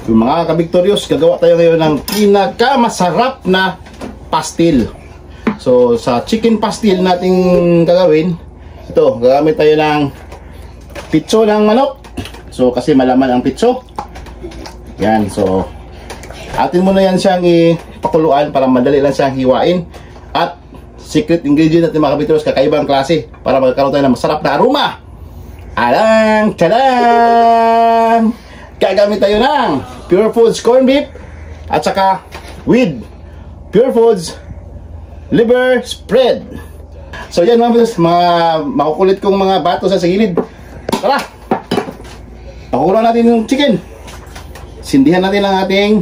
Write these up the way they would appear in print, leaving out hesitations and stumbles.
Yung mga ka-Victorious, gagawa tayo ngayon ng pinakamasarap na pastil. So sa chicken pastil nating gagawin, ito, gagamit tayo ng pitso ng manok. So kasi malaman ang pitso. Yan, so atin muna yan siyang ipakuluan para madali lang siyang hiwain. At secret ingredient natin mga ka-Victorious, kakaibang klase para magkaroon tayo ng masarap na aroma. Alang, tadang! Gagamit tayo ng Pure Foods corned beef at saka with Pure Foods liver spread. So yan mga makukulit kong mga bato sa gilid. Tara! Pakukuloan natin yung chicken. Sindihan natin ang ating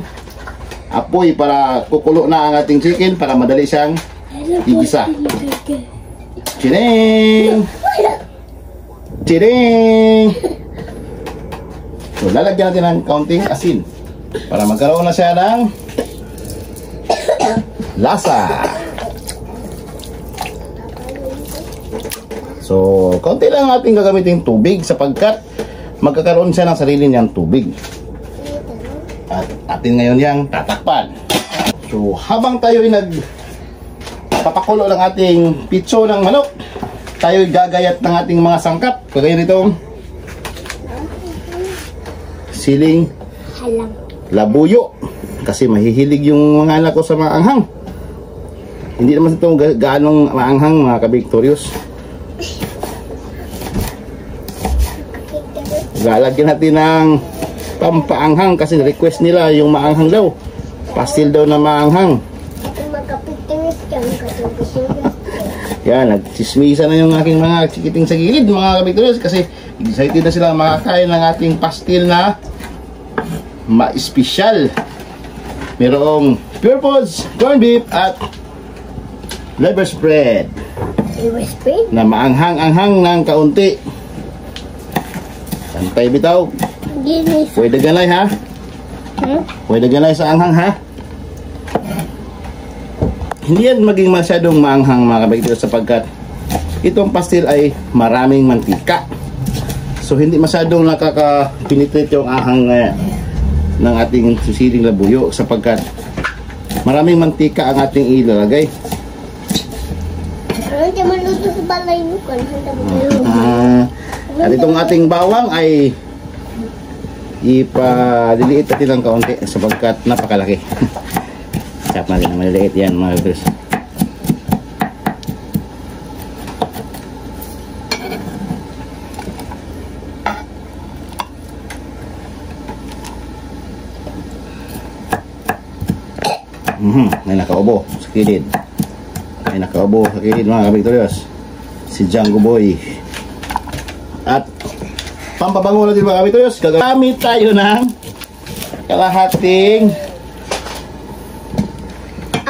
apoy para kukulo na ang ating chicken para madali siyang igisa. Chiring! Chiring! So lalagyan natin ng kaunting asin para magkaroon na siya ng lasa. So kaunti lang ating gagamitin tubig sapagkat magkakaroon siya ng sarili niyang tubig. At atin ngayon yang tatakpan. So habang tayo ay nagpapakulo ng ating pitso ng manok, tayo gagayat ng ating mga sangkap. Kagaya nitong siling labuyo. Kasi mahihilig yung mga anak ko sa maanghang. Hindi naman ito gaanong maanghang mga ka-Victorious. Lalagyan natin ng pampaanghang kasi request nila yung maanghang daw. Pastil daw na maanghang. Yan, nagsismisa na yung aking mga chikiting sa gilid mga ka-Victorious kasi excited na sila makakain ng ating pastil na ma-special. Merong Pure Foods corned beef at liver spread na maanghang-anghang ng kaunti. Santay bitaw. Pwede ganay ha? Pwede ganay sa anghang ha? Hindi yan maging masyadong maanghang mga ka-Victorious sapagkat itong pastil ay maraming mantika. So hindi masyadong nakaka-penetrate yung anghang ng ating susiling labuyo sapagkat maraming mantika ang ating ilalagay. At itong ating bawang ay ipadiliit natin ng kaunti sapagkat napakalaki. Chop natin ng maliliit yan mga ka-Victorious. May nakaubo sa kilid. May nakaubo sa kilid mga ka-Victorious. Si Django Boy. At pampabango natin mga ka-Victorious, gagamit tayo ng kalahating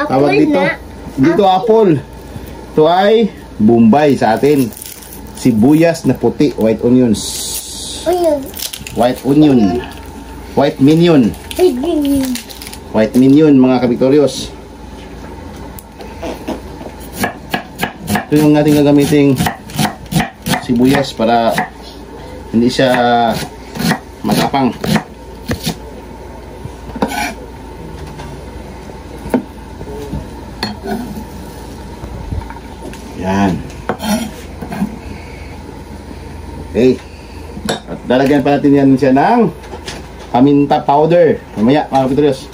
tawag dito. Dito apple. Ito ay Bombay sa atin. Sibuyas na puti, white onions. White onion. White minion. White minion mga ka-Victorious. Ito yung ating gagamiting sibuyas para hindi siya matapang. Yan. Okay. At lalagyan pa natin yan siya ng paminta powder. Mamaya mga ka-Victorious.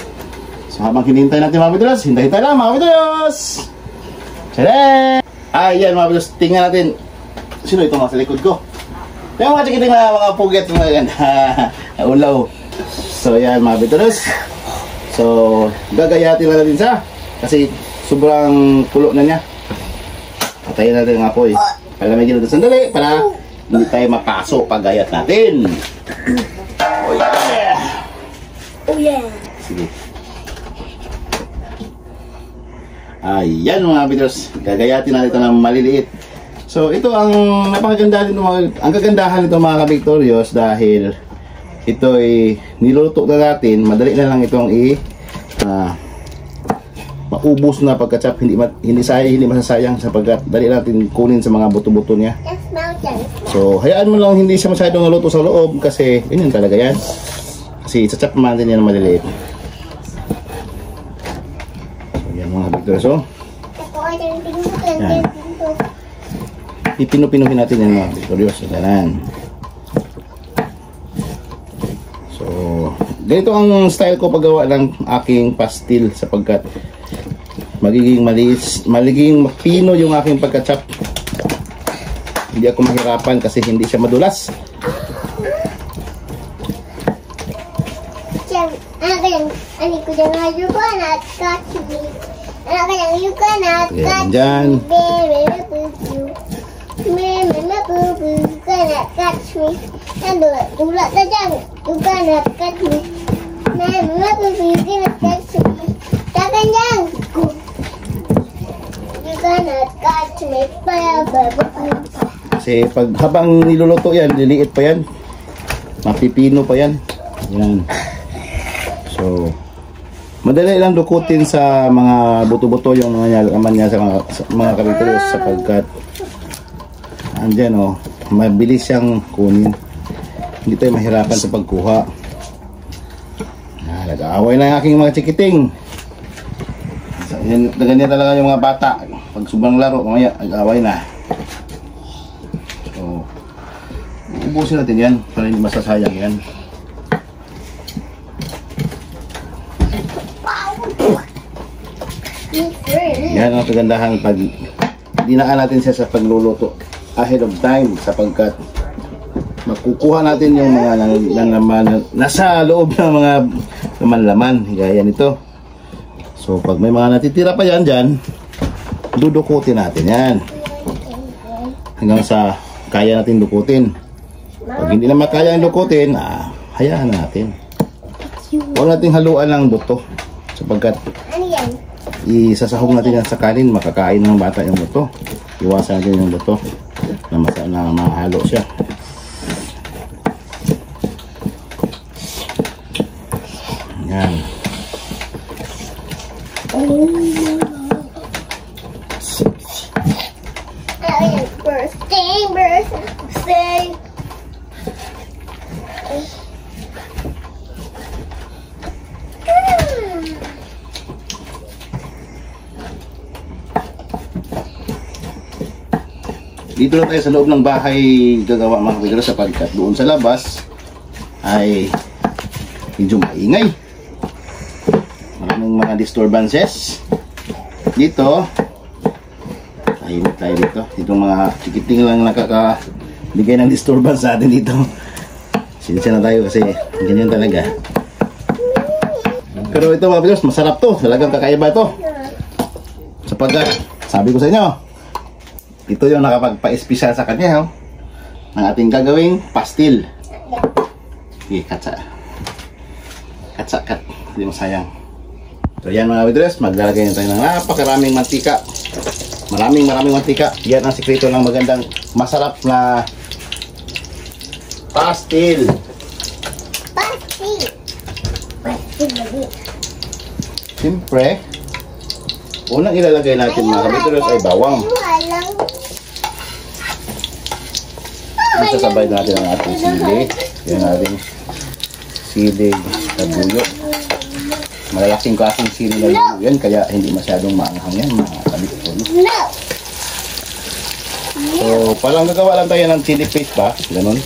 So habang hinihintay natin mga ka-Victorious, hintay-hintay lang mga ka-Victorious. Tadaan! Ayan mga ka-Victorious, tingnan natin. Sino ito mga sa likod ko? Yung mga chikiting na mga puget mga ganda. Ulaw. So yan mga ka-Victorious. So gagayatin na natin siya kasi sobrang kulo na niya. Patayin natin ang apoy. Palamigin natin sandali para hindi tayo mapaso pag gayat natin. Oh yeah! Oh yeah! Sige. Ayan mga ka-Victorious, gagayatin natin ito ng maliliit. So ito ang napakaganda nito, ang kagandahan nito mga ka-Victorious dahil ito ay niluluto na natin, madali na lang itong maubos na pagka-chop, hindi masasayang sapagkat dali natin kunin sa mga buto-buto niya. So hayaan mo lang hindi siya masyadong naluto sa loob kasi yun talaga yan. Kasi isa-chop natin yan na maliliit. So, yan mga kabigdores. So, yan. Ipino-pinuhin natin yan mga kabigdores. Yan. So, ganito ang style ko paggawa ng aking pastil sapagkat magiging mapino yung aking pagka-chop. Hindi ako mahirapan kasi hindi siya madulas. Yan kasi pag habang niluluto yan, liliit pa yan, mapipino pa yan. Yan. So, madali lang dukutin sa mga buto-buto yung mga laman niya sa mga kabigdores sapagkat andyan oh, mabilis siyang kunin. Hindi tayo mahirapan sa pagkuha. Nag-aaway na yung aking mga chikiting. So, ganyan talaga yung mga bata. Pag sobrang laro, mamaya nag-aaway na. So, ubusin natin yan para hindi masasayang yan. Yan ang kagandahan pag dinaan natin siya sa pagluluto ahead of time sapagkat makukuha natin yung mga nasa loob ng mga laman-laman gaya nito. So pag may mga natitira pa yan dyan, dudukutin natin yan hanggang sa kaya natin dukutin. Pag hindi na makaya ang dukutin, hayaan natin. Huwag natin haluan ng buto sapagkat isasahog natin yan sa kanin, makakain ng bata yung buto. Iwasan natin yung buto na mahalo siya. Yan. Birthday. Dito lang tayo sa loob ng bahay gagawa mga kabigdores sapagkat doon sa labas ay medyo maingay. Maraming mga disturbances. Dito tahimik tayo dito. Itong mga chikiting lang nakakabigay ng disturbance sa atin dito. Sinsya na tayo kasi ganyan talaga. Pero ito mga kabigdores, masarap to. Talagang kakaiba ito. Sapagkat sabi ko sa inyo, ito yung nakapagpa-espesyal sa kanya, oh, ng ating gagawing pastil. Okay, katsa. Kat. Hindi mo sayang. So yan mga kabigdores, maglalagay na tayo ng napakaraming mantika. Maraming mantika. Yan ang sikreto ng magandang, masarap na pastil. Siyempre, unang ilalagay natin mga kabigdores ay bawang. Sasabay natin ang ating sili. Yan natin sili na buyo. Malalaking klaseng sili na buyo yan, kaya hindi masyadong maanghang yan mga kabigdores. So, palang gagawa lang tayo ng chili paste ba? Ganon.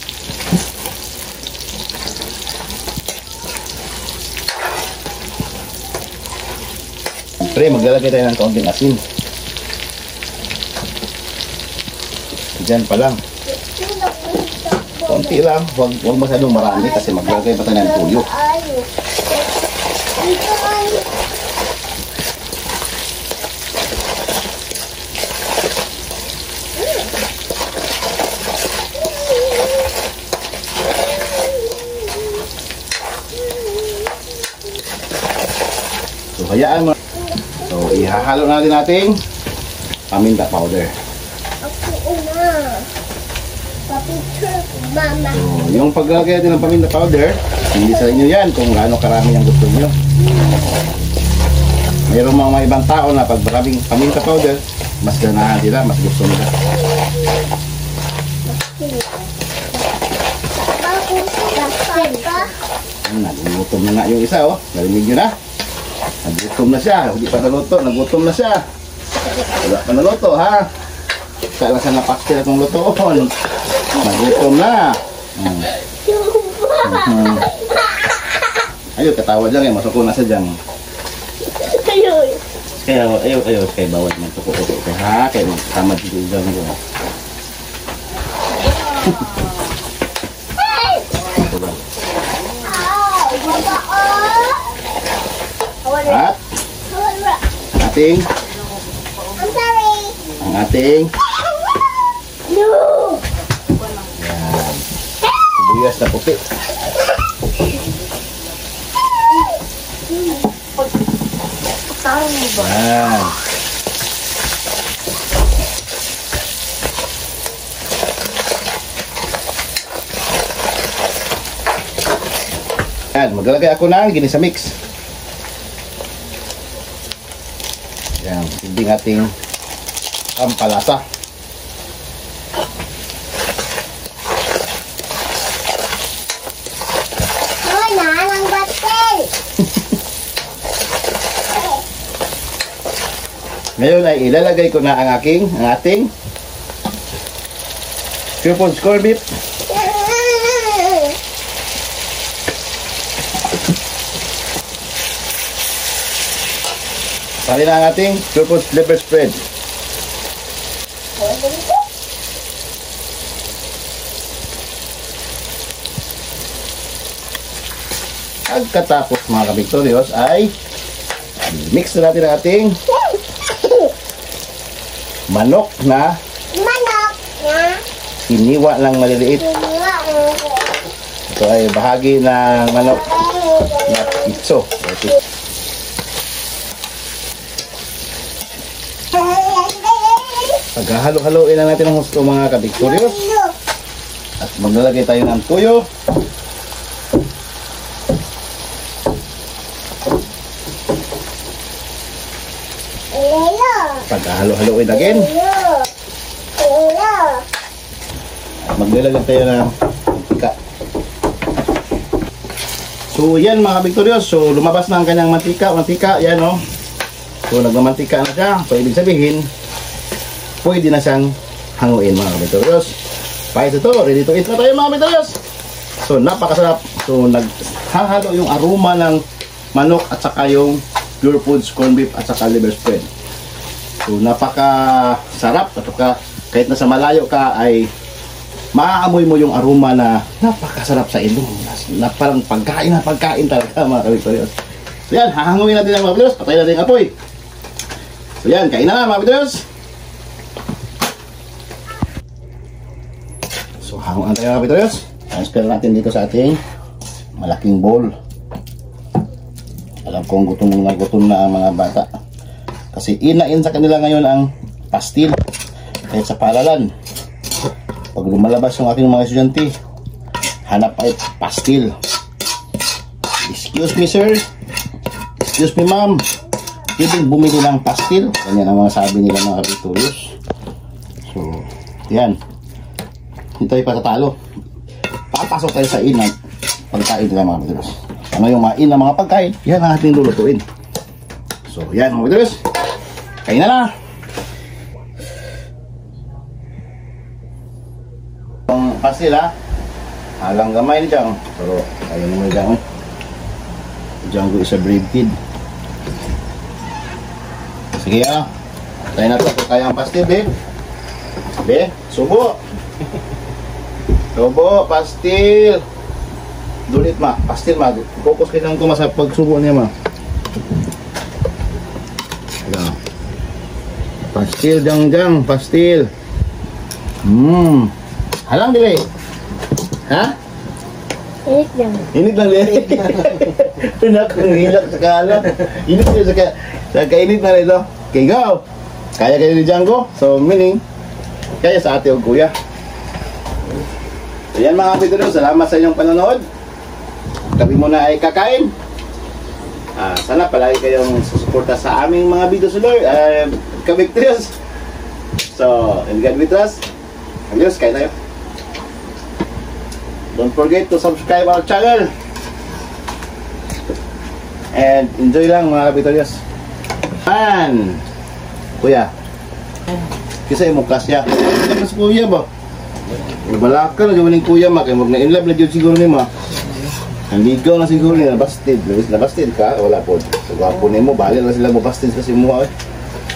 Siyempre, maglalagay tayo ng kaunting asin. Diyan pa lang. Konti lang, huwag masyadong marami kasi maglagay pa tayo ng tuyo. So, hayaan mo. So, ihahalo natin ating paminta powder. Mama. So, yung paglagay natin ng paminta powder, hindi sa inyo yan kung gaano karami ang gusto nyo. Mayroong mga ibang tao na pag maraming paminta powder, mas ganahan sila, mas gusto nila. Ano natin. Nagutom na nga yung isa, oh. Narinig nyo na? Nagutom na siya. Hindi pa naluto. Nagutom na siya. Wala pa naluto, ha? Kaya lang siya na pastil akong lutoon. Nagutom na. Ayaw, katawa dyan. Eh. Masuko na siya dyan. Kaya ayaw. Kaya bawal man. Tuko-tuko. Ha? Kaya tamad dito dyan. At ating ang ating yan, sibuyas na puti. Yan. Yan, maglalagay ako ng ginisa mix. Yan, hindi ating pampalasa. Ang batel. Ngayon ay ilalagay ko na ang ating triple score beef. Sali na ang ating triple liver spread. Pagkatapos mga ka-Victorious ay mix na natin ang ating manok na iniwa lang maliliit. Ito ay bahagi ng manok na pitso. Paghahalo-haloin lang natin ang gusto mga ka-Victorious. At maglalagay tayo ng tuyo. Paghahalo-haloin again. At maglalagay tayo ng mantika. So yan mga ka-Victorious. So lumabas na ang kanyang mantika. Mantika, yan o. So nagmamantika na siya. So ibig sabihin, pwede na siyang hanguin mga ka-Victorious. Pahit ito, ready to eat na tayo mga ka-Victorious. So napakasarap. So naghahalo yung aroma ng manok at saka yung Pure Foods corned beef at saka liver spread. So napakasarap. Kahit nasa malayo ka ay maaamoy mo yung aroma na napakasarap sa ilong. Na parang pagkain talaga mga ka-Victorious. So yan, hahanguin natin ang mga ka-Victorious. Patayin natin ang apoy. So yan, kain na mga ka-Victorious. So, hanguan tayo mga ka-Victorious. Transfer natin dito sa ating malaking bowl. Alam kong gutom na ang mga bata. Kasi inain sa kanila ngayon ang pastil. Kahit sa paaralan. Pag lumalabas yung aking mga estudyante, hanap ay pastil. Excuse me sir. Excuse me ma'am. Pwedeng bumili ng pastil. Ganyan ang mga sabi nila mga ka-Victorious. So, yan. Hindi tayo patatalo. Papasok tayo sa inang pagkain nila mga ka-Victorious. Ano yung mga inang mga pagkain, yan ang ating lulutuin. So yan mga ka-Victorious, kain na na. Ang pastil ha, halang gamay ni Jang. Pero ayun mo Jang. Django is a brave kid. Sige ha, tayo na ito kaya ang pastil be. Be, subo. Subo, pastil. Dulit ma, pastil ma. Focus kayo lang ito sa pagsubo niya ma. Ayan. Pastil jang, pastil. Halang dili. Ha? Init lang. Init lang dili. Pinak, hilak sa kalan. Init siya sa kainit na rin ito. Okay, go! Kaya kayo ni Django. So, meaning, kaya sa ate o kuya. So, yan mga kapitero. Salamat sa inyong panonood. Kami muna ay kakain. Sana palagi kayong susuporta sa aming mga videos ulit. Ka-Victorious. So, in God we trust. Adios, kain tayo. Don't forget to subscribe our channel. And enjoy lang mga kapitolyos. Man! Kuya. Kasi mo kasya. Mas kuya ba? Balaka na gawin ng kuya ma. Kaya mag na-inlove na dyan siguro ni ma. Ang ligaw na siguro niya. Nabastid. Nabastid ka? Wala po. So gwapo ni mo. Bali na sila mabastid kasi mo.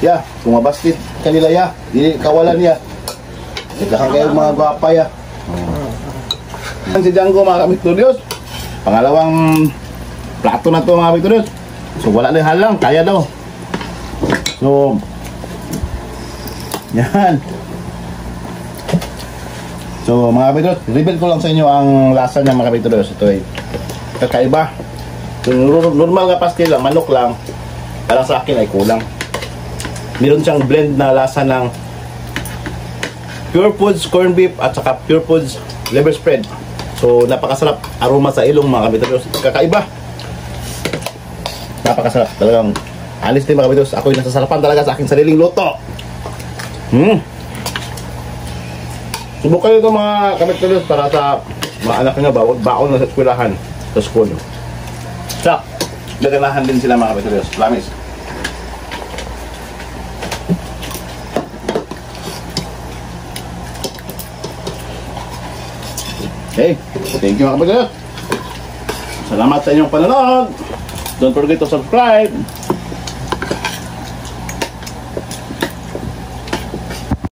Ya, kung mabastid kanila ya. Hindi kawalan niya. Nagkakang kayo mga gwapa ya. Si Django mga kapitolyos. Pangalawang plato na to mga kapitolyos. So wala na yung halang. Kaya daw. So yan. So mga kapitolyos, reveal ko lang sa inyo ang lasa niya mga kapitolyos. Ito ay kakaiba. Yung normal nga pastil lang, manok lang, parang sa akin ay kulang. Meron siyang blend na lasa ng Pure Foods corned beef at saka Pure Foods liver spread. So napakasarap, aroma sa ilong mga kapitolyos. Kakaiba. Napakasarap talagang. Honestly mga kapitolyos, ako'y nasasarapan talaga sa aking sariling luto. Subukan ito mga kapitolyos para sa mga anak nga baon na sa eskwelahan, sa school. So, gaganahan din sila mga kapitolyos. Promise. Okay, thank you mga kapitolyos. Salamat sa inyong panonood. Don't forget to subscribe.